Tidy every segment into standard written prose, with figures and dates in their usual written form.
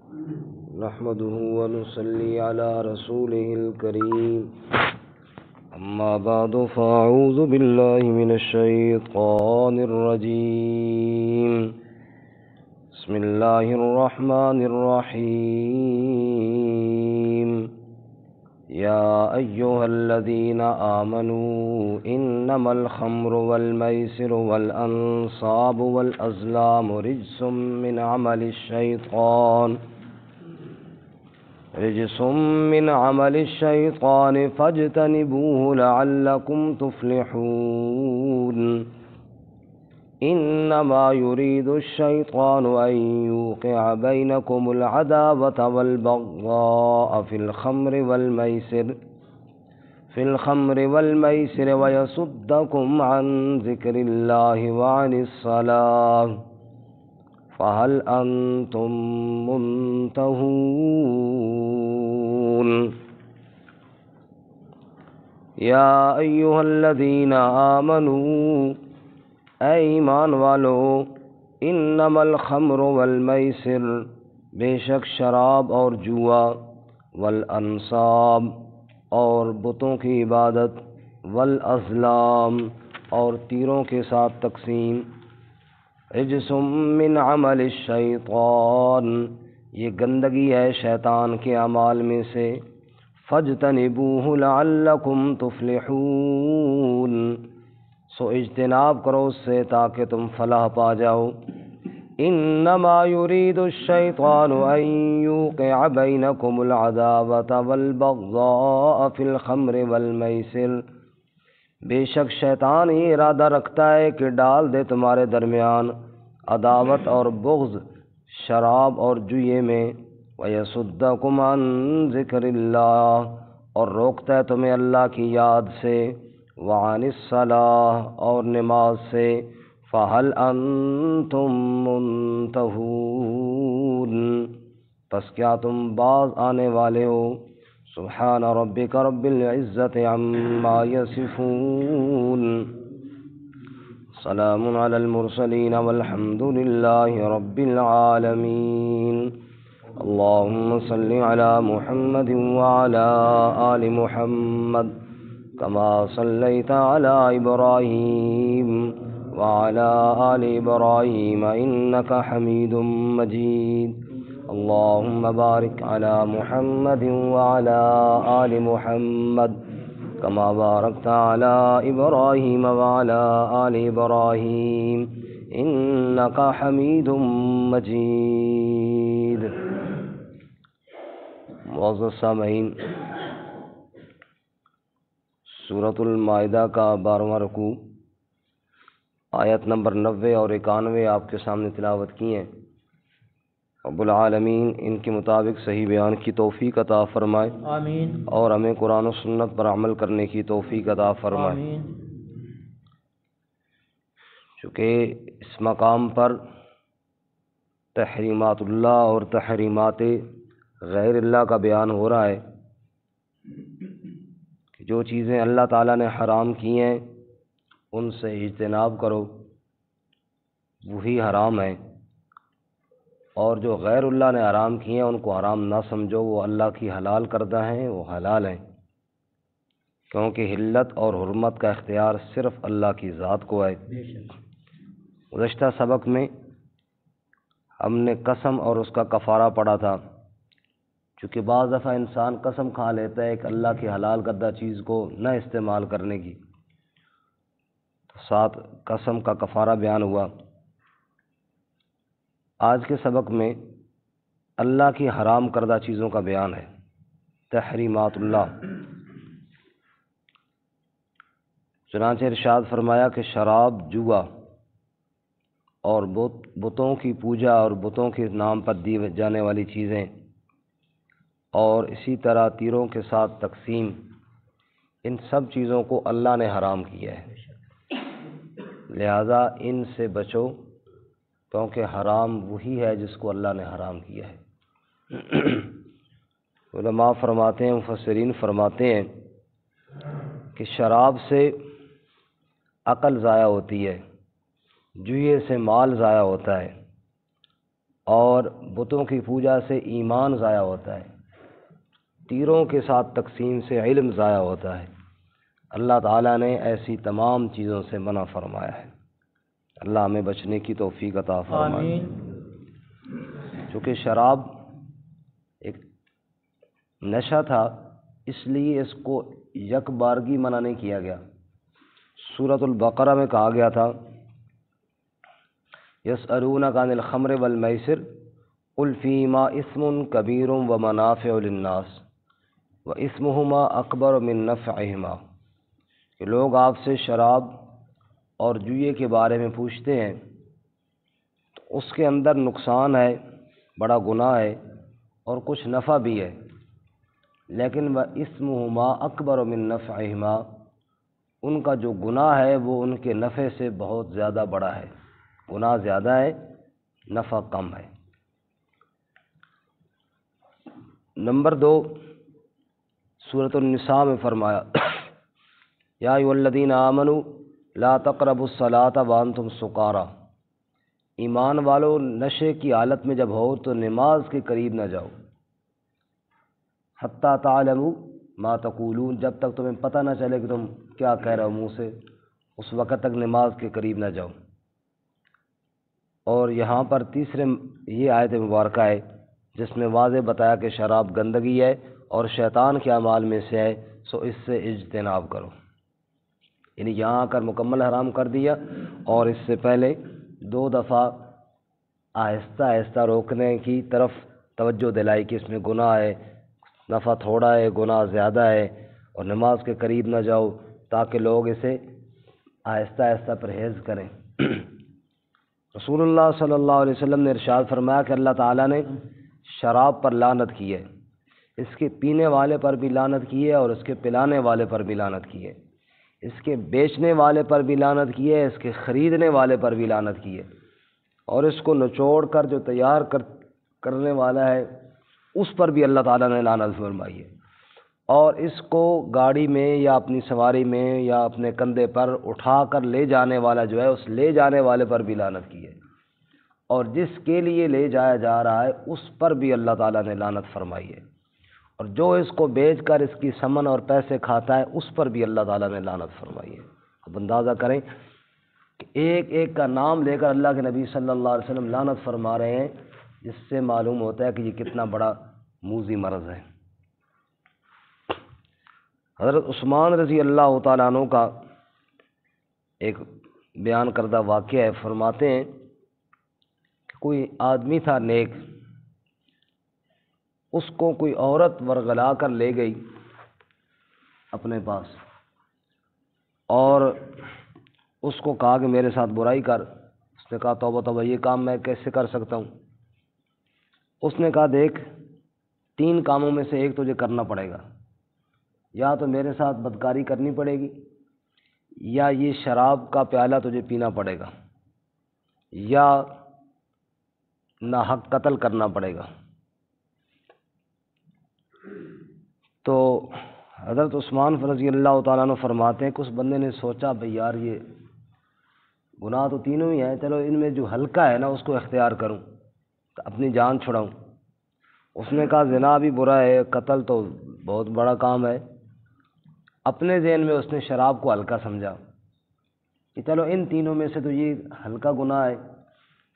نحمده ونصلي على رسوله الكريم أما بعد فأعوذ بالله من الشيطان الرجيم بسم الله الرحمن الرحيم يا أيها الذين آمنوا إنما الخمر والميسر والأنصاب والأزلام رجس من عمل الشيطان فاجتنبوه لعلكم تفلحون إنما يريد الشيطان أن يوقع بينكم العداوة والبغضاء في الخمر والميسر ويصدكم عن ذكر الله وعن الصلاة فهل أنتم منتهون يا أيها الذين آمنوا اے ایمان والو انما الخمر والمیسر بے شک شراب اور جوا والانصاب اور بتوں کی عبادت والازلام اور تیروں کے ساتھ تقسیم رجس من عمل الشیطان یہ گندگی ہے شیطان کے اعمال میں سے فاجتنبوہ لعلکم تفلحون سو اجتناب کرو اس سے تاکہ تم فلاح پا جاؤ انما یرید الشیطان ان یوقع بینکم العداوة والبغضاء فی الخمر والمیسر بے شک شیطان ہی ارادہ رکھتا ہے کہ ڈال دے تمہارے درمیان عداوت اور بغض شراب اور جوئے میں وَيَصُدَّكُمْ عَن ذِكْرِ اللَّهِ اور روکتا ہے تمہیں اللہ کی یاد سے وعن الصلاة اور نماز سے فَهَلْ أَنْتُمْ مُنْتَهُونَ پس کیا تم باز آنے والے ہو سبحان ربک رب العزت عما یصفون سلام علی المرسلین والحمد للہ رب العالمین اللهم صل على محمد وعلى آل محمد كما صليت على إبراهيم وعلى آل إبراهيم إنك حميد مجيد اللهم بارك على محمد وعلى آل محمد كما باركت على إبراهيم وعلى آل إبراهيم إنك حميد مجيد معزز سامعین سورۃ المائدہ کا 12واں رکوع آیت نمبر 90 اور 91 آپ کے سامنے تلاوت کی ہیں۔ رب العالمین ان کے مطابق صحیح بیان کی توفیق عطا فرمائے آمین اور ہمیں قرآن و سنت پر عمل کرنے کی توفیق عطا فرمائے آمین۔ چونکہ اس مقام پر تحریمات اللہ اور تحریمات غیر اللہ کا بیان ہو رہا ہے کہ جو چیزیں اللہ تعالیٰ نے حرام کی ہیں ان سے اجتناب کرو، وہی حرام ہیں، اور جو غیر اللہ نے حرام کی ہیں ان کو حرام نہ سمجھو، وہ اللہ کی حلال کردہ ہیں، وہ حلال ہیں، کیونکہ حلت اور حرمت کا اختیار صرف اللہ کی ذات کو ہے۔ گزشتہ سبق میں ہم نے قسم اور اس کا کفارہ پڑھا تھا، چونکہ بعض دفعہ انسان قسم کھا لیتا ہے کہ اللہ کی حلال کردہ چیز کو نہ استعمال کرنے کی، تو ساتھ قسم کا کفارہ بیان ہوا۔ آج کے سبق میں اللہ کی حرام کردہ چیزوں کا بیان ہے، تحریمات اللہ۔ چنانچہ ارشاد فرمایا کہ شراب، جوا اور بتوں کی پوجا اور بتوں کے نام پر دی جانے والی چیزیں اور اسی طرح تیروں کے ساتھ تقسیم، ان سب چیزوں کو اللہ نے حرام کیا ہے، لہذا ان سے بچو، کیونکہ حرام وہی ہے جس کو اللہ نے حرام کیا ہے۔ علماء فرماتے ہیں، مفسرین فرماتے ہیں کہ شراب سے عقل ضائع ہوتی ہے، جوئے سے مال ضائع ہوتا ہے، اور بتوں کی پوجا سے ایمان ضائع ہوتا ہے، تیروں کے ساتھ تقسیم سے علم ضائع ہوتا ہے۔ اللہ تعالیٰ نے ایسی تمام چیزوں سے منع فرمایا ہے۔ اللہ ہمیں بچنے کی توفیق عطا فرمائے۔ چونکہ شراب ایک نشہ تھا، اس لیے اس کو یک بارگی منع نہیں کیا گیا۔ سورۃ البقرہ میں کہا گیا تھا یسألونک عن الخمر والمیسر قل فیہما اسم کبیر ومنافع للناس واسمہما اکبر من نفعہما، کہ لوگ آپ سے شراب اور جوئے کے بارے میں پوچھتے ہیں، تو اس کے اندر نقصان ہے، بڑا گناہ ہے، اور کچھ نفع بھی ہے، لیکن واسمہما اکبر من نفعہما، ان کا جو گناہ ہے وہ ان کے نفع سے بہت زیادہ بڑا ہے۔ گناہ زیادہ ہے، نفع کم ہے۔ نمبر 2، سورۃ النساء میں فرمایا یا ایھا الذین آمنوا لا تقربوا الصلاۃ وانتم سکارى، ایمان والو نشے کی حالت میں جب ہو تو نماز کے قریب نہ جاؤ، حتی تعلموا ما تقولون، جب تک تمہیں پتہ نہ چلے کہ تم کیا کہہ رہے ہو منہ سے، اس وقت تک نماز کے قریب نہ جاؤ۔ اور یہاں پر تیسرے یہ آیت مبارکہ ہے جس میں واضح بتایا کہ شراب گندگی ہے اور شیطان کے اعمال میں سے ہے، سو اس سے اجتناب کرو۔ یعنی یہاں آ کر مکمل حرام کر دیا، اور اس سے پہلے 2 دفعہ آہستہ آہستہ روکنے کی طرف توجہ دلائی کہ اس میں گناہ ہے، نفع تھوڑا ہے، گناہ زیادہ ہے، اور نماز کے قریب نہ جاؤ، تاکہ لوگ اسے آہستہ آہستہ پرہیز کریں۔ رسول اللہ صلی اللہ علیہ وسلم نے ارشاد فرمایا کہ اللہ تعالیٰ نے شراب پر لعنت کی ہے، اس کے پینے والے پر بھی لعنت کی ہے، اور اس کے پلانے والے پر بھی لعنت کی ہے، اس کے بیچنے والے پر بھی لعنت کی ہے، اس کے خریدنے والے پر بھی لعنت کی ہے، اور اس کو نچوڑ کر جو تیار کرنے والا ہے اس پر بھی اللہ تعالیٰ نے لعنت فرمائی ہے، اور اس کو گاڑی میں یا اپنی سواری میں یا اپنے کندھے پر اٹھا کر لے جانے والا جو ہے اس لے جانے والے پر بھی لعنت کی ہے، اور جس کے لیے لے جایا جا رہا ہے اس پر بھی اللہ تعالیٰ نے لعنت فرمائی ہے، اور جو اس کو بیچ کر اس کی ثمن اور پیسے کھاتا ہے اس پر بھی اللہ تعالیٰ نے لعنت فرمائی ہے۔ اب اندازہ کریں کہ ایک ایک کا نام لے کر اللہ کے نبی صلی اللہ علیہ وسلم لعنت فرما رہے ہیں، جس سے معلوم ہوتا ہے کہ یہ کتنا بڑا موذی مرض ہے۔ حضرت عثمان رضی اللہ تعالیٰ عنہ کا ایک بیان کردہ واقعہ ہے، فرماتے ہیں کہ کوئی آدمی تھا نیک، اس کو کوئی عورت ورغلا کر لے گئی اپنے پاس، اور اس کو کہا کہ میرے ساتھ برائی کر۔ اس نے کہا توبہ توبہ، یہ کام میں کیسے کر سکتا ہوں؟ اس نے کہا دیکھ، 3 کاموں میں سے ایک تجھے کرنا پڑے گا، یا تو میرے ساتھ بدکاری کرنی پڑے گی، یا یہ شراب کا پیالہ تجھے پینا پڑے گا، یا ناحق قتل کرنا پڑے گا۔ تو حضرت عثمان رضی اللہ تعالیٰ عنہ فرماتے ہیں کہ اس بندے نے سوچا بھئی یار یہ گناہ تو تینوں ہی ہیں، چلو ان میں جو ہلکا ہے نا اس کو اختیار کروں، تو اپنی جان چھڑاؤں۔ اس نے کہا زنا بھی برا ہے، قتل تو بہت بڑا کام ہے۔ اپنے ذہن میں اس نے شراب کو ہلکا سمجھا کہ چلو ان تینوں میں سے تو یہ ہلکا گناہ ہے،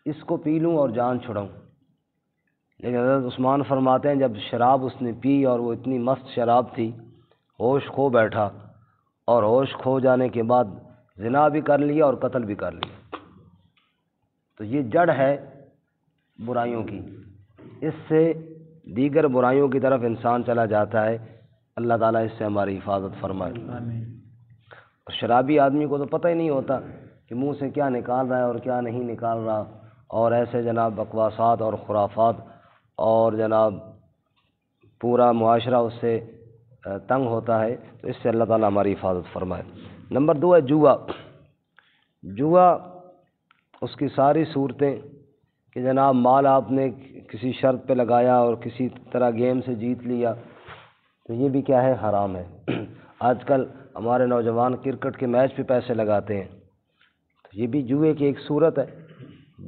اس کو پی لوں اور جان چھڑاؤں۔ لیکن حضرت عثمان فرماتے ہیں جب شراب اس نے پی اور وہ اتنی مست شراب تھی، ہوش کھو بیٹھا، اور ہوش کھو جانے کے بعد زنا بھی کر لیا اور قتل بھی کر لیا۔ تو یہ جڑ ہے برائیوں کی، اس سے دیگر برائیوں کی طرف انسان چلا جاتا ہے۔ اللہ تعالیٰ اس سے ہماری حفاظت فرمائے۔ اور شرابی آدمی کو تو پتہ ہی نہیں ہوتا کہ منہ سے کیا نکال رہا ہے اور کیا نہیں نکال رہا، اور ایسے جناب بکواسات اور خرافات، اور جناب پورا معاشرہ اس سے تنگ ہوتا ہے۔ تو اس سے اللہ تعالیٰ ہماری حفاظت فرمائے۔ نمبر 2 ہے جوا۔ جوا اس کی ساری صورتیں کہ جناب مال آپ نے کسی شرط پہ لگایا اور کسی طرح گیم سے جیت لیا، تو یہ بھی کیا ہے؟ حرام ہے۔ آج کل ہمارے نوجوان کرکٹ کے میچ پہ پیسے لگاتے ہیں، تو یہ بھی جوئے کی ایک صورت ہے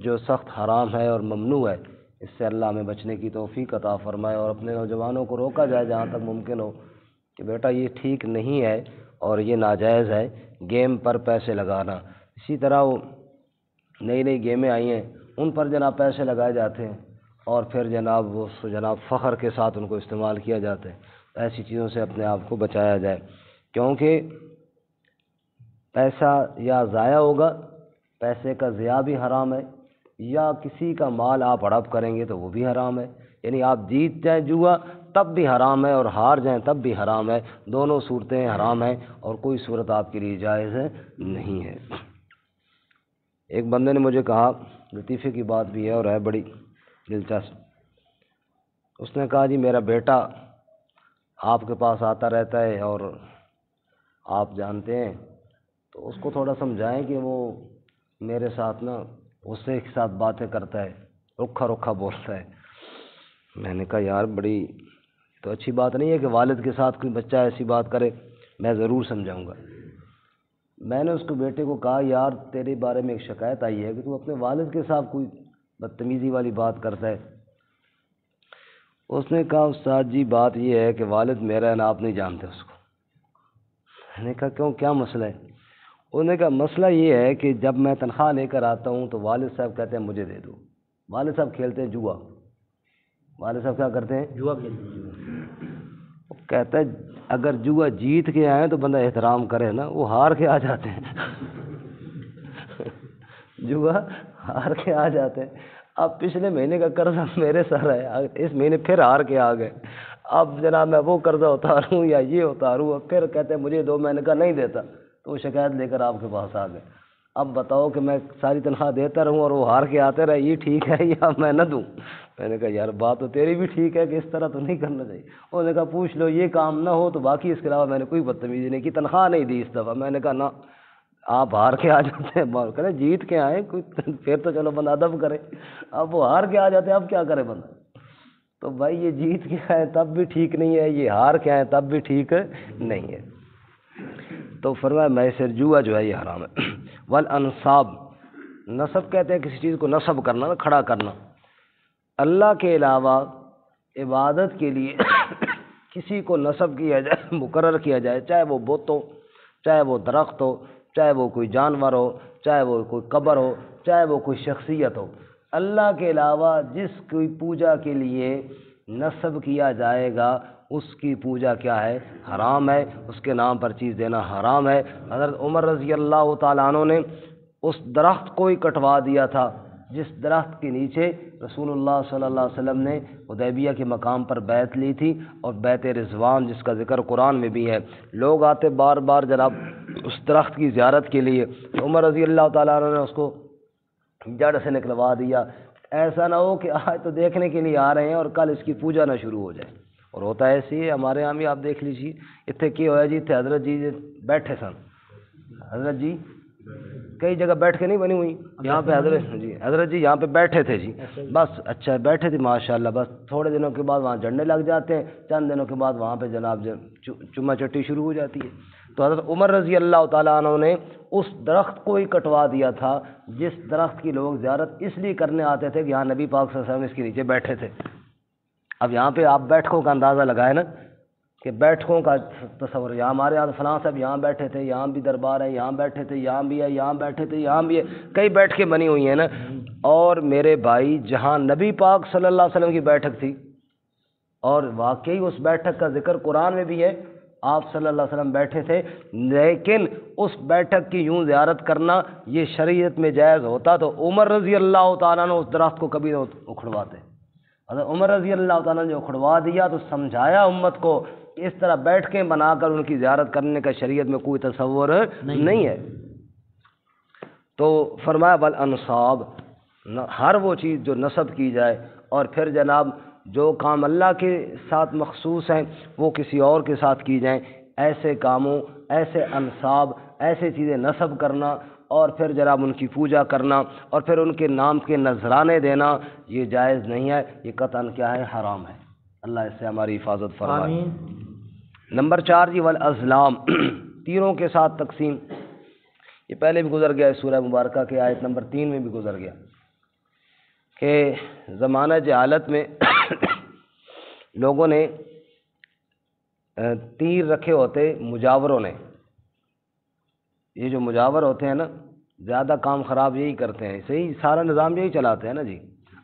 جو سخت حرام ہے اور ممنوع ہے، اس سے اللہ ہمیں بچنے کی توفیق عطا فرمائے، اور اپنے نوجوانوں کو روکا جائے جہاں تک ممکن ہو کہ بیٹا یہ ٹھیک نہیں ہے اور یہ ناجائز ہے گیم پر پیسے لگانا۔ اسی طرح وہ نئی نئی گیمیں آئی ہیں، ان پر جناب پیسے لگائے جاتے ہیں اور پھر جناب وہ جناب فخر کے ساتھ ان کو استعمال کیا جاتا ہے۔ ایسی چیزوں سے اپنے آپ کو بچایا جائے، کیونکہ پیسہ یا ضائع ہوگا، پیسے کا ضیاع بھی حرام ہے، یا کسی کا مال آپ ہڑپ کریں گے تو وہ بھی حرام ہے۔ یعنی آپ جیت جائیں جوا تب بھی حرام ہے اور ہار جائیں تب بھی حرام ہے، دونوں صورتیں حرام ہیں اور کوئی صورت آپ کے لیے جائز نہیں ہے۔ ایک بندے نے مجھے کہا، لطیفے کی بات بھی ہے اور ہے بڑی دلچسپ، اس نے کہا جی میرا بیٹا آپ کے پاس آتا رہتا ہے اور آپ جانتے ہیں، تو اس کو تھوڑا سمجھائیں کہ وہ میرے ساتھ نا غصے کے ساتھ باتیں کرتا ہے، رکھا رکھا بولتا ہے۔ میں نے کہا یار بڑی تو اچھی بات نہیں ہے کہ والد کے ساتھ کوئی بچہ ایسی بات کرے، میں ضرور سمجھاؤں گا۔ میں نے اس کو بیٹے کو کہا یار تیرے بارے میں ایک شکایت آئی ہے کہ تو اپنے والد کے ساتھ کوئی بدتمیزی والی بات کرتا ہے۔ اس نے کہا استاد جی بات یہ ہے کہ والد میرا ہے نا، آپ نہیں جانتے اس کو۔ میں نے کہا کیوں، کیا مسئلہ ہے؟ انہوں نے کہا مسئلہ یہ ہے کہ جب میں تنخواہ لے کر آتا ہوں تو والد صاحب کہتے ہیں مجھے دے دو۔ والد صاحب کھیلتے ہیں جوا، والد صاحب کیا کرتے ہیں؟ جوا کھیلتے ہیں۔ وہ کہتا ہے اگر جوا جیت کے آئیں تو بندہ احترام کرے نا، وہ ہار کے آ جاتے ہیں جوا ہار کے آ جاتے ہیں۔ اب پچھلے مہینے کا قرضہ میرے سر ہے، اس مہینے پھر ہار کے آ گئے، اب جناب میں وہ قرضہ اتاروں یا یہ اتاروں، پھر کہتے ہیں مجھے دو، میں نے کہا نہیں دیتا، تو وہ شکایت لے کر آپ کے پاس آ گئے۔ اب بتاؤ کہ میں ساری تنخواہ دیتا رہوں اور وہ ہار کے آتے رہے، یہ ٹھیک ہے یا میں نہ دوں؟ میں نے کہا یار بات تو تیری بھی ٹھیک ہے کہ اس طرح تو نہیں کرنا چاہیے۔ انہوں نے کہا پوچھ لو، یہ کام نہ ہو تو باقی اس کے علاوہ میں نے کوئی بدتمیزی نہیں کی، تنخواہ نہیں دی اس دفعہ۔ میں نے کہا نہ، آپ ہار کے آ جاتے ہیں، کہتے جیت کے آئے کوئی پھر تو چلو بندہ ادب کرے، اب وہ ہار کے آ جاتے ہیں، اب کیا کرے بندہ؟ تو بھائی یہ جیت کے آئے تب بھی ٹھیک نہیں ہے، یہ ہار کے آئے تب بھی ٹھیک نہیں ہے۔ تو فرمایا میسر جوا جو ہے یہ حرام ہے۔ والانصاب، نسب کہتے ہیں کسی چیز کو نسب کرنا، نا کھڑا کرنا، اللہ کے علاوہ عبادت کے لیے کسی کو نسب کیا جائے، مقرر کیا جائے، چاہے وہ بت ہو، چاہے وہ درخت ہو، چاہے وہ کوئی جانور ہو، چاہے وہ کوئی قبر ہو، چاہے وہ کوئی شخصیت ہو، اللہ کے علاوہ جس کی پوجا کے لیے نسب کیا جائے گا اس کی پوجا کیا ہے؟ حرام ہے، اس کے نام پر چیز دینا حرام ہے۔ حضرت عمر رضی اللہ تعالیٰ عنہ نے اس درخت کو ہی کٹوا دیا تھا جس درخت کے نیچے رسول اللہ صلی اللہ علیہ وسلم نے حدیبیہ کے مقام پر بیعت لی تھی، اور بیعت رضوان جس کا ذکر قرآن میں بھی ہے۔ لوگ آتے بار بار جناب اس درخت کی زیارت کے لیے، عمر رضی اللہ تعالیٰ عنہ نے اس کو جڑ سے نکلوا دیا، ایسا نہ ہو کہ آج تو دیکھنے کے لیے آ رہے ہیں اور کل اس کی پوجا نہ شروع ہو جائے۔ اور ہوتا ہے ایسی ہے، ہمارے یہاں بھی آپ دیکھ لیجیے، اتنے کی ہوا جی، اتنے حضرت جی بیٹھے سن، حضرت جی کئی جگہ بیٹھ کے نہیں بنی ہوئی، یہاں پہ حضرت جی یہاں پہ بیٹھے تھے جی، بس اچھا بیٹھے تھے ماشاءاللہ، بس تھوڑے دنوں کے بعد وہاں جھنڈے لگ جاتے ہیں، چند دنوں کے بعد وہاں پہ جناب چما چٹی شروع ہو جاتی ہے۔ تو حضرت عمر رضی اللہ تعالیٰ عنہ نے اس درخت کو ہی کٹوا دیا تھا جس درخت کی لوگ زیارت اس لیے کرنے آتے تھے کہ یہاں نبی پاک صلی اللہ علیہ وسلم اس کے نیچے بیٹھے تھے۔ اب یہاں پہ آپ بیٹھکوں کا اندازہ لگائے نا کہ بیٹھکوں کا تصور، یہاں ہمارے یہاں فلاں صاحب یہاں بیٹھے تھے، یہاں بھی دربار ہے، یہاں بیٹھے تھے، یہاں بھی ہے، یہاں بیٹھے تھے، یہاں بھی ہے، کئی بیٹھکیں بنی ہوئی ہیں نا۔ اور میرے بھائی جہاں نبی پاک صلی اللہ علیہ وسلم کی بیٹھک تھی، اور واقعی اس بیٹھک کا ذکر قرآن میں بھی ہے، آپ صلی اللہ علیہ وسلم بیٹھے تھے، لیکن اس بیٹھک کی یوں زیارت کرنا یہ شریعت میں جائز ہوتا تو عمر رضی اللہ تعالیٰ نے اس درخت کو کبھی نہ اکھڑواتے۔ حضرت عمر رضی اللہ تعالیٰ نے اکھڑوا دیا تو سمجھایا امت کو اس طرح بیٹھکیں بنا کر ان کی زیارت کرنے کا شریعت میں کوئی تصور نہیں ہے۔ تو فرمایا والانصاب، ہر وہ چیز جو نسب کی جائے، اور پھر جناب جو کام اللہ کے ساتھ مخصوص ہیں وہ کسی اور کے ساتھ کی جائیں، ایسے کاموں، ایسے انصاب، ایسے چیزیں نسب کرنا اور پھر جناب ان کی پوجا کرنا اور پھر ان کے نام کے نذرانے دینا، یہ جائز نہیں ہے، یہ قطعاً کیا ہے؟ حرام ہے۔ اللہ اس سے ہماری حفاظت فرمائے۔ نمبر 4 جی والازلام، تیروں کے ساتھ تقسیم، یہ پہلے بھی گزر گیا ہے سورہ مبارکہ کے آیت نمبر 3 میں بھی گزر گیا۔ کہ زمانہ جہالت میں لوگوں نے تیر رکھے ہوتے مجاوروں نے. یہ جو مجاور ہوتے ہیں نا زیادہ کام خراب یہی کرتے ہیں, صحیح سارا نظام یہی چلاتے ہیں نا جی.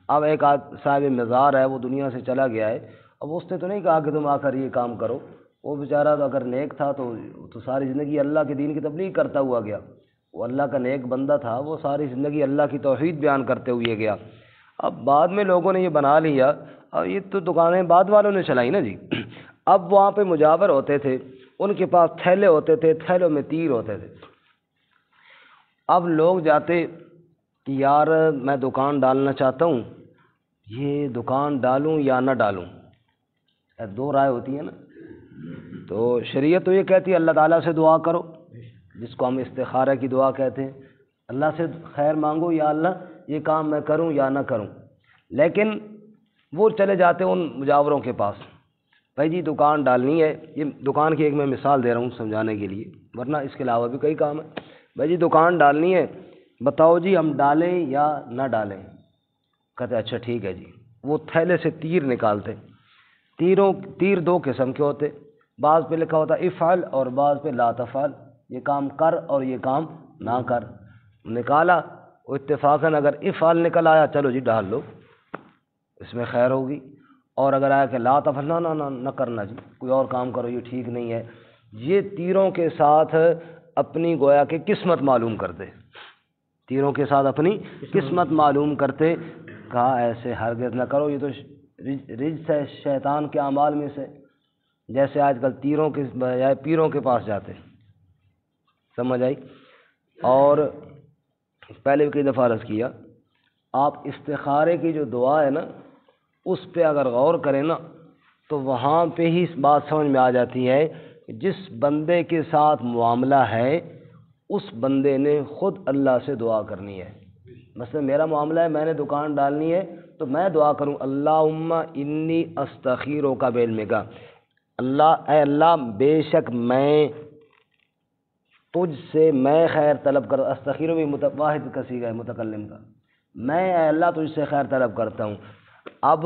اب ایک صاحب مزار ہے, وہ دنیا سے چلا گیا ہے, اب اس نے تو نہیں کہا کہ تم آ کر یہ کام کرو. وہ بیچارہ تو اگر نیک تھا تو ساری زندگی اللہ کے دین کی تبلیغ کرتا ہوا گیا. وہ اللہ کا نیک بندہ تھا, وہ ساری زندگی اللہ کی توحید بیان کرتے ہوئے گیا. اب بعد میں لوگوں نے یہ بنا لیا, اور یہ تو دکانیں بعد والوں نے چلائی نا جی. اب وہاں پہ مجاور ہوتے تھے, ان کے پاس تھیلے ہوتے تھے, تھیلوں میں تیر ہوتے تھے. اب لوگ جاتے کہ یار میں دکان ڈالنا چاہتا ہوں, یہ دکان ڈالوں یا نہ ڈالوں, دو رائے ہوتی ہیں نا. تو شریعت تو یہ کہتی ہے اللہ تعالیٰ سے دعا کرو, جس کو ہم استخارہ کی دعا کہتے ہیں. اللہ سے خیر مانگو, یا اللہ یہ کام میں کروں یا نہ کروں. لیکن وہ چلے جاتے ان مجاوروں کے پاس, بھائی جی دکان ڈالنی ہے. یہ دکان کی ایک میں مثال دے رہا ہوں سمجھانے کے لیے, ورنہ اس کے علاوہ بھی کئی کام ہیں. بھائی جی دکان ڈالنی ہے, بتاؤ جی ہم ڈالیں یا نہ ڈالیں. کہتے اچھا ٹھیک ہے جی. وہ تھیلے سے تیر نکالتے. تیر دو قسم کے ہوتے, بعض پہ لکھا ہوتا افعل اور بعض پہ لا تفعل, یہ کام کر اور یہ کام نہ کر. نکالا, وہ اتفاقاً اگر افعل نکل آیا چلو جی ڈال لو, اس میں خیر ہوگی. اور اگر آیا کہ لا تفعل, نہ کرنا جی, کوئی اور کام کرو, یہ ٹھیک نہیں ہے. یہ تیروں کے ساتھ اپنی گویا کہ قسمت معلوم کرتے, تیروں کے ساتھ اپنی قسمت معلوم کرتے. کہا ایسے ہرگز نہ کرو, یہ تو رجس ہے شیطان کے اعمال میں سے. جیسے آج کل تیروں کے بجائے پیروں کے پاس جاتے, سمجھ آئی. اور پہلے بھی کئی دفعہ عرض کیا, آپ استخارے کی جو دعا ہے نا اس پہ اگر غور کریں نا تو وہاں پہ ہی اس بات سمجھ میں آ جاتی ہے کہ جس بندے کے ساتھ معاملہ ہے اس بندے نے خود اللہ سے دعا کرنی ہے. مثلا میرا معاملہ ہے, میں نے دکان ڈالنی ہے تو میں دعا کروں اللہم انی استخیرک بعلمک, اللہ اے اللہ بے شک میں تجھ سے میں خیر طلب کر. استخیر بھی واحد کا صیغہ ہے متکلم کا, میں اے اللہ تجھ سے خیر طلب کرتا ہوں. اب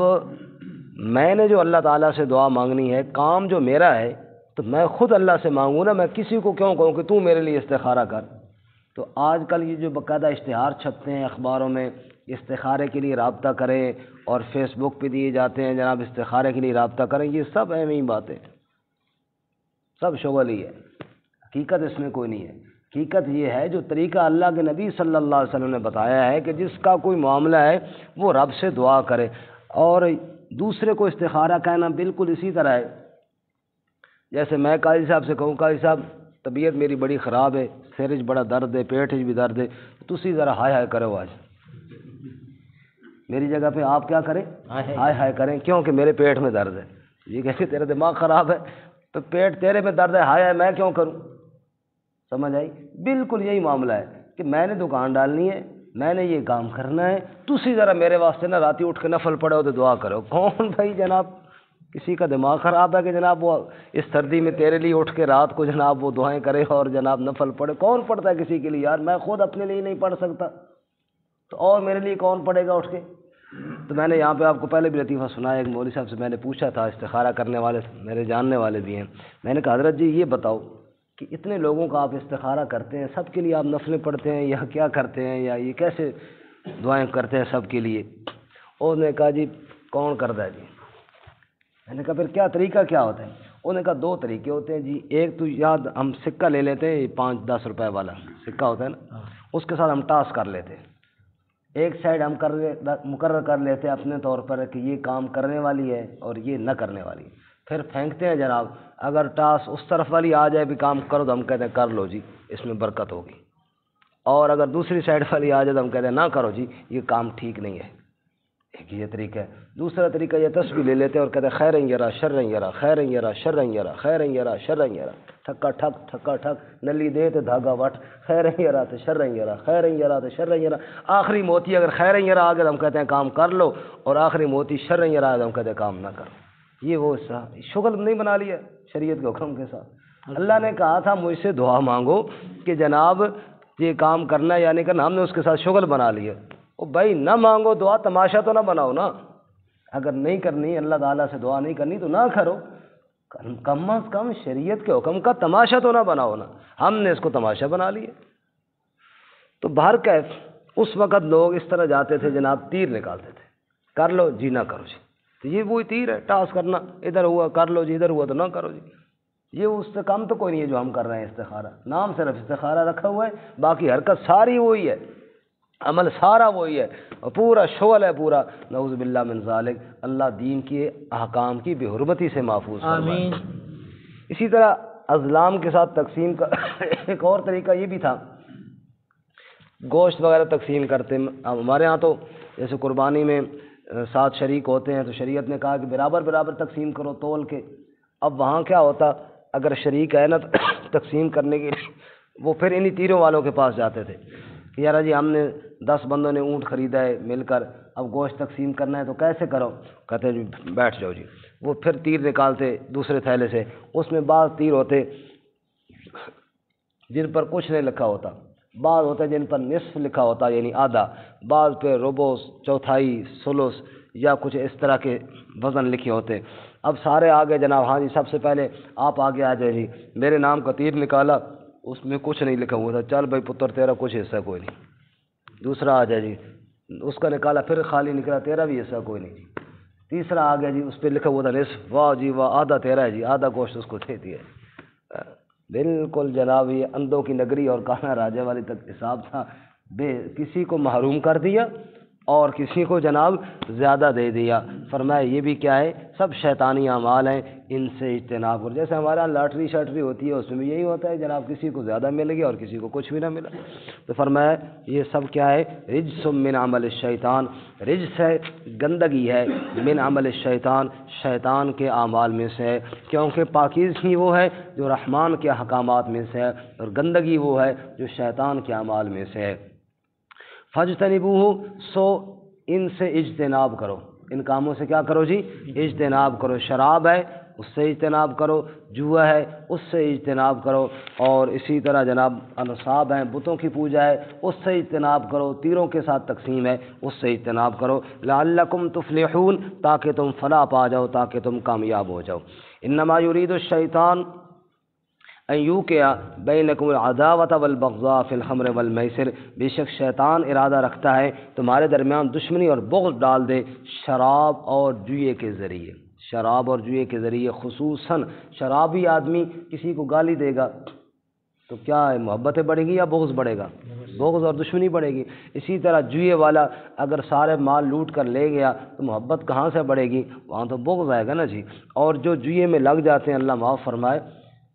میں نے جو اللہ تعالیٰ سے دعا مانگنی ہے, کام جو میرا ہے, تو میں خود اللہ سے مانگوں نا, میں کسی کو کیوں کہوں کہ تو میرے لیے استخارہ کر. تو آج کل یہ جو باقاعدہ اشتہار چھپتے ہیں اخباروں میں, استخارے کے لیے رابطہ کریں, اور فیس بک پہ دیے جاتے ہیں جناب استخارے کے لیے رابطہ کریں, یہ سب اہم ہی باتیں, سب شغل ہی ہے. حقیقت اس میں کوئی نہیں ہے. حقیقت یہ ہے جو طریقہ اللہ کے نبی صلی اللہ علیہ وسلم نے بتایا ہے کہ جس کا کوئی معاملہ ہے وہ رب سے دعا کرے. اور دوسرے کو استخارہ کہنا بالکل اسی طرح ہے جیسے میں قاضی صاحب سے کہوں, قاضی صاحب طبیعت میری بڑی خراب ہے, سرج بڑا درد ہے, پیٹ بھی درد ہے, تسی ذرا ہائے ہائے کرو آج. میری جگہ پہ آپ کیا کریں, ہائے ہائے کریں, کیوں کہ میرے پیٹ میں درد ہے. یہ کیسے تیرا دماغ خراب ہے, تو پیٹ تیرے میں درد ہے, ہائے ہائے میں کیوں کروں. سمجھ آئی. بالکل یہی معاملہ ہے کہ میں نے دکان ڈالنی ہے, میں نے یہ کام کرنا ہے, تسی ذرا میرے واسطے نہ راتی اٹھ کے نفل پڑھو تو دعا کرو. کون بھائی جناب کسی کا دماغ خراب ہے کہ جناب وہ اس سردی میں تیرے لیے اٹھ کے رات کو جناب وہ دعائیں کرے اور جناب نفل پڑھے. کون پڑھتا ہے کسی کے لیے یار, میں خود اپنے لیے نہیں پڑھ سکتا تو اور میرے لیے کون پڑھے گا اٹھ کے. تو میں نے یہاں پہ آپ کو پہلے بھی لطیفہ سنایا, ایک مولوی صاحب سے میں نے پوچھا تھا, استخارہ کرنے والے میرے جاننے والے بھی ہیں, میں نے کہا حضرت جی یہ بتاؤ کہ اتنے لوگوں کا آپ استخارہ کرتے ہیں, سب کے لیے آپ نفلیں پڑھتے ہیں یا کیا کرتے ہیں, یا یہ کیسے دعائیں کرتے ہیں سب کے لیے. اور نے کہا جی کون کرتا ہے جی. میں نے کہا پھر کیا طریقہ کیا ہوتا ہے. انہوں نے کہا دو طریقے ہوتے ہیں جی. ایک تو یاد ہم سکہ لے لیتے ہیں, 5-10 روپے والا سکہ ہوتا ہے نا, اس کے ساتھ ہم ٹاس کر لیتے ہیں. ایک سائڈ ہم مقرر کر لیتے ہیں اپنے طور پر کہ یہ کام کرنے والی ہے اور یہ نہ کرنے والی ہے. پھر پھینکتے ہیں جناب, اگر ٹاس اس طرف والی آ جائے بھی کام کرو تو ہم کہتے ہیں کر لو جی اس میں برکت ہوگی, اور اگر دوسری سائڈ والی آ جائے تو ہم کہتے ہیں نہ کرو جی یہ کام ٹھیک نہیں ہے. ایک یہ طریقہ ہے. دوسرا طریقہ یہ تسبیح لے لیتے ہیں اور کہتے ہیں خیرن یرا شرن یرا, خیرن یرا شرن یرا, خیرن یرا شرن یرا, ٹھکا ٹھک ٹھکا ٹھک, نلی دے تو دھاگا وٹ, خیرن یرا تو شرن یرا, خیرن یرا تو شرن یرا. آخری موتی اگر خیرن یرا آ گیا تو ہم کہتے ہیں کام کر لو, اور آخری موتی شرن یرا آ گیا تو ہم کہتے ہیں کام نہ کرو. یہ وہ شغل نہیں بنا لیا شریعت کے حکم کے ساتھ. اللہ نے کہا تھا مجھ سے دعا مانگو کہ جناب یہ کام کرنا یا نہیں کرنا, ہم نے اس کے ساتھ شغل بنا لیا. او بھائی نہ مانگو دعا، تماشا تو نہ بناؤ نا، اگر نہیں کرنی اللہ تعالیٰ سے دعا نہیں کرنی تو نہ کرو، کم از کم شریعت کے حکم کا تماشا تو نہ بناؤ نا، ہم نے اس کو تماشا بنا لیا۔ تو بہر کیف اس وقت لوگ اس طرح جاتے تھے جناب، تیر نکالتے تھے، کر لو جی نہ کرو جی، تو یہ وہی تیر ہے، ٹاس کرنا، ادھر ہوا کر لو جی، ادھر ہوا تو نہ کرو جی، یہ اس سے کم تو کوئی نہیں ہے جو ہم کر رہے ہیں استخارہ، نام صرف استخارہ رکھا ہوا ہے، باقی حرکت ساری وہی ہے، عمل سارا وہی ہے، اور پورا شغل ہے پورا، نعوذ باللہ من ذالک، اللہ دین کے احکام کی بے حرمتی سے محفوظ فرمائے۔ اسی طرح ازلام کے ساتھ تقسیم کا ایک اور طریقہ یہ بھی تھا، گوشت وغیرہ تقسیم کرتے، ہمارے ہاں تو جیسے قربانی میں 7 شریک ہوتے ہیں تو شریعت نے کہا کہ برابر برابر تقسیم کرو تول کے۔ اب وہاں کیا ہوتا، اگر شریک ہے نا تقسیم کرنے کے لیے، وہ پھر انہی تیروں والوں کے پاس جاتے تھے کہ یار جی ہم نے 10 بندوں نے اونٹ خریدا ہے مل کر، اب گوشت تقسیم کرنا ہے تو کیسے کرو؟ کہتے جی بیٹھ جاؤ جی، وہ پھر تیر نکالتے دوسرے تھیلے سے، اس میں بعض تیر ہوتے جن پر کچھ نہیں لکھا ہوتا، بعض ہوتے جن پر نصف لکھا ہوتا یعنی آدھا، بعض پہ ربع، چوتھائی، ثلث یا کچھ اس طرح کے وزن لکھے ہوتے۔ اب سارے آگے جناب، ہاں جی سب سے پہلے آپ آگے آ جائے جی، میرے نام کا تیر نکالا، اس میں کچھ نہیں لکھا ہوا تھا، چل بھائی پتر تیرا کچھ حصہ کوئی نہیں۔ دوسرا آ جائے جی، اس کا نکالا پھر خالی نکلا، تیرا بھی حصہ کوئی نہیں جی۔ تیسرا آ گیا جی، اس پہ لکھا ہوا تھا نصف، واہ جی واہ، آدھا تیرا ہے جی، آدھا گوشت اس کو دے دیا۔ بالکل جناب یہ اندھوں کی نگری اور کانا راجے والی تک حساب تھا، کسی کو محروم کر دیا اور کسی کو جناب زیادہ دے دیا۔ فرمایا یہ بھی کیا ہے، سب شیطانی اعمال ہیں، ان سے اجتناب کرو۔ جیسے ہمارا لاٹری شاٹری ہوتی ہے اس میں بھی یہی ہوتا ہے جناب، کسی کو زیادہ مل گیا اور کسی کو کچھ بھی نہ ملا، تو فرمایا یہ سب کیا ہے، رجس من عمل الشیطان، رجس ہے، گندگی ہے، من عمل الشیطان، شیطان کے اعمال میں سے ہے، کیونکہ پاکیزگی وہ ہے جو رحمان کے احکامات میں سے ہے، اور گندگی وہ ہے جو شیطان کے اعمال میں سے ہے۔ فاجتنبوہ، سو ان سے اجتناب کرو، ان کاموں سے کیا کرو جی، اجتناب کرو۔ شراب ہے اس سے اجتناب کرو، جوا ہے اس سے اجتناب کرو، اور اسی طرح جناب انصاب ہیں، بتوں کی پوجا ہے اس سے اجتناب کرو، تیروں کے ساتھ تقسیم ہے اس سے اجتناب کرو، لعلکم تفلحون، تاکہ تم فلاح پا جاؤ، تاکہ تم کامیاب ہو جاؤ۔ انما یرید الشیطان ان یوقع بینکم العداوۃ والبغضاء فی الخمر والمیسر، بے شک شیطان ارادہ رکھتا ہے تمہارے درمیان دشمنی اور بغض ڈال دے شراب اور جوئے کے ذریعے، شراب اور جوئے کے ذریعے، خصوصاً شرابی آدمی کسی کو گالی دے گا تو کیا ہے، محبتیں بڑھے گی یا بغض بڑھے گا؟ بغض اور دشمنی بڑھے گی۔ اسی طرح جوئے والا اگر سارے مال لوٹ کر لے گیا تو محبت کہاں سے بڑھے گی؟ وہاں تو بغض آئے گا نا جی۔ اور جو جوئے میں لگ جاتے ہیں، اللہ معاف فرمائے،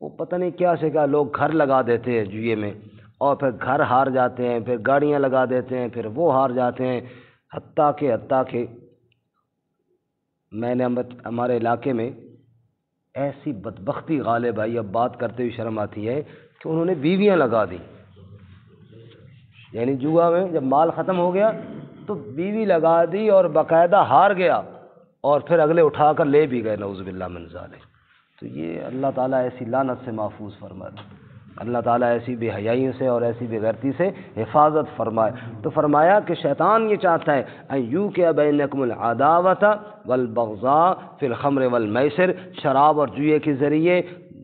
وہ پتہ نہیں کیا سے کیا لوگ گھر لگا دیتے ہیں جوئے میں، اور پھر گھر ہار جاتے ہیں، پھر گاڑیاں لگا دیتے ہیں، پھر وہ ہار جاتے ہیں، حتیٰ کہ میں نے ہمارے علاقے میں ایسی بدبختی غالب آئی، اب بات کرتے ہوئے شرم آتی ہے کہ انہوں نے بیویاں لگا دی، یعنی جوا میں جب مال ختم ہو گیا تو بیوی لگا دی اور باقاعدہ ہار گیا، اور پھر اگلے اٹھا کر لے بھی گئے، نعوذ باللہ من ذالک۔ تو یہ اللہ تعالیٰ ایسی لعنت سے محفوظ فرمائے، اللہ تعالیٰ ایسی بے حیائی سے اور ایسی بے غیرتی سے حفاظت فرمائے۔ تو فرمایا کہ شیطان یہ چاہتا ہے ان یوقع بینکم العداوۃ والبغضاء فی الخمر والمیسر، شراب اور جوئے کے ذریعے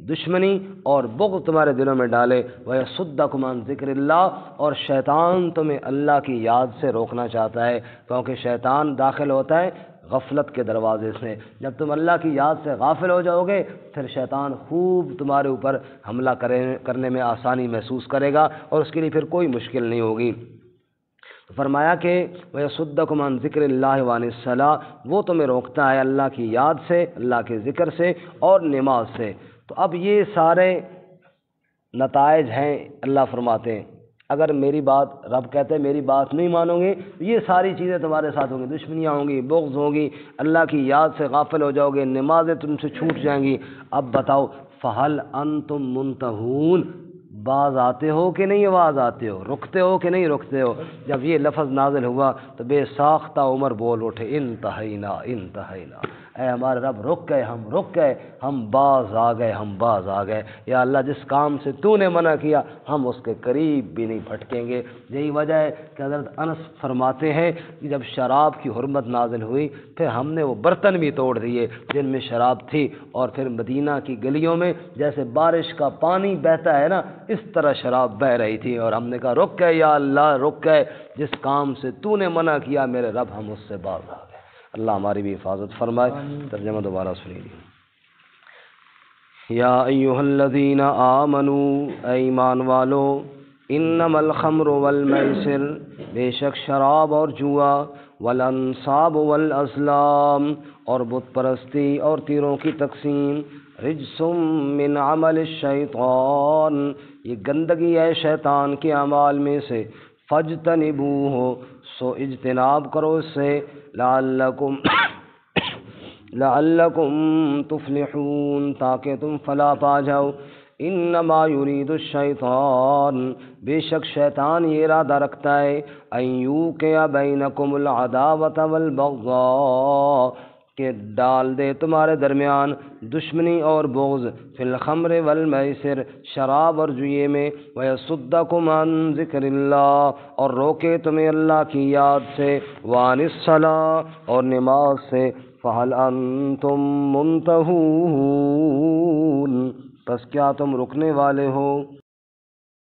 دشمنی اور بغض تمہارے دلوں میں ڈالے، ویصدکم عن ذکر اللہ، اور شیطان تمہیں اللہ کی یاد سے روکنا چاہتا ہے، کیونکہ شیطان داخل ہوتا ہے غفلت کے دروازے سے۔ جب تم اللہ کی یاد سے غافل ہو جاؤ گے پھر شیطان خوب تمہارے اوپر حملہ کرنے میں آسانی محسوس کرے گا، اور اس کے لیے پھر کوئی مشکل نہیں ہوگی۔ تو فرمایا کہ وَيَصُدَّكُمْ عَنْ ذِكْرِ اللَّهِ وَعَنِ الصَّلَاةِ، وہ تمہیں روکتا ہے اللہ کی یاد سے، اللہ کے ذکر سے اور نماز سے۔ تو اب یہ سارے نتائج ہیں، اللہ فرماتے ہیں اگر میری بات، رب کہتے ہیں میری بات نہیں مانو گے تو یہ ساری چیزیں تمہارے ساتھ ہوں گی، دشمنیاں ہوں گی، بغض ہوگی، اللہ کی یاد سے غافل ہو جاؤ گے، نمازیں تم سے چھوٹ جائیں گی۔ اب بتاؤ فَهَلْ أَنْتُمْ مُنْتَهُونَ، باز آتے ہو کہ نہیں آواز آتے ہو، رکتے ہو کہ نہیں رکتے ہو؟ جب یہ لفظ نازل ہوا تو بے ساختہ عمر بول اٹھے انتہینا انتہینا، اے ہمارے رب رک گئے، ہم باز آ گئے، یا اللہ جس کام سے تو نے منع کیا ہم اس کے قریب بھی نہیں پھٹکیں گے۔ یہی وجہ ہے کہ حضرت انس فرماتے ہیں کہ جب شراب کی حرمت نازل ہوئی پھر ہم نے وہ برتن بھی توڑ دیے جن میں شراب تھی، اور پھر مدینہ کی گلیوں میں جیسے بارش کا پانی بہتا ہے نا، اس طرح شراب بہہ رہی تھی، اور ہم نے کہا رک گئے یا اللہ، رک گئے، جس کام سے تو نے منع کیا میرے رب ہم اس سے باز آ گئے۔ اللہ ہماری بھی حفاظت فرمائے۔ ترجمہ دوبارہ سنیے۔ یا ایھا الذین آمنوا، اے ایمان والو، انما الخمر والمیسر، بے شک شراب اور جوا، والانصاب والازلام، اور بت پرستی اور تیروں کی تقسیم، رجس من عمل الشیطان، یہ گندگی ہے شیطان کے اعمال میں سے، فاجتنبوہ، سو اجتناب کرو اس سے، لعلکم تفلحون، تاکہ تم فلاح پا جاؤ۔ انما یرید الشیطان، بے شک شیطان یہ ارادہ رکھتا ہے، ان یوقع بینکم العداوۃ والبغضاء، کہ ڈال دے تمہارے درمیان دشمنی اور بغض، فی الخمر والمیسر، شراب اور جوئے میں، ویصدکم عن ذکر اللہ، اور روکے تمہیں اللہ کی یاد سے، وعن الصلاۃ، اور نماز سے، فہل انتم منتہون، پس کیا تم رکنے والے ہو؟